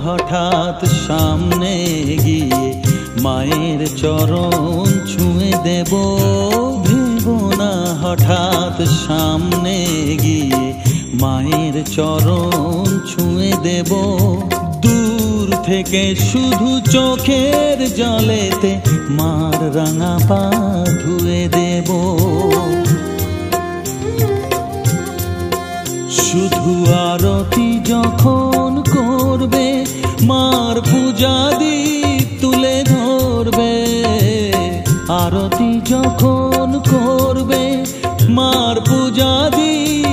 হঠাৎ সামনে গিয়ে মায়ের চরণ ছুঁয়ে দেব। ভেবো না হঠাৎ সামনে গিয়ে মায়ের চরণ ছুঁয়ে দেব। দূর থেকে শুধু চোখের জলেতে মার রাঙা পা ধুয়ে দেব। শুধু আরতি যখন করবে মার পূজা দীপ তুলে ধরবে। আরতি যখন করবে মার পূজা দীপ